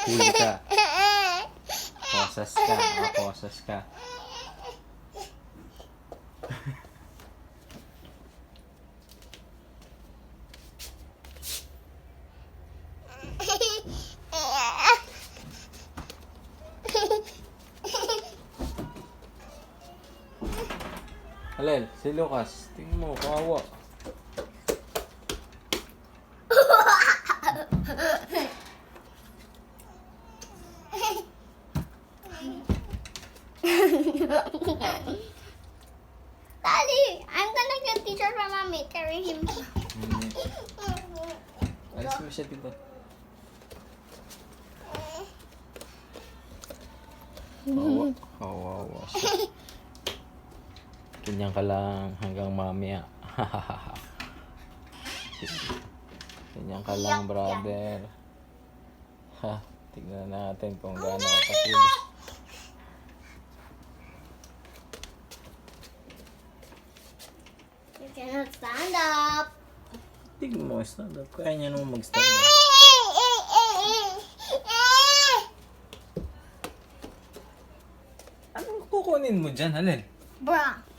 Huli ka. Posas ka. Posas ka. Alel, si Lucas. Tingnan mo, kawawa. Daddy, I'm gonna get teacher from mommy. Carry him. Alis mo siya dito. Kawawa siya. Ganyan ka lang hanggang mamaya. Ganyan ka lang, brother. Ha, tignan natin kung gaano kakilos. You cannot stand up. Tignan mo, stand up. Kaya niya naman mag-stand up. Anong kukunin mo dyan, Halil? Bruh.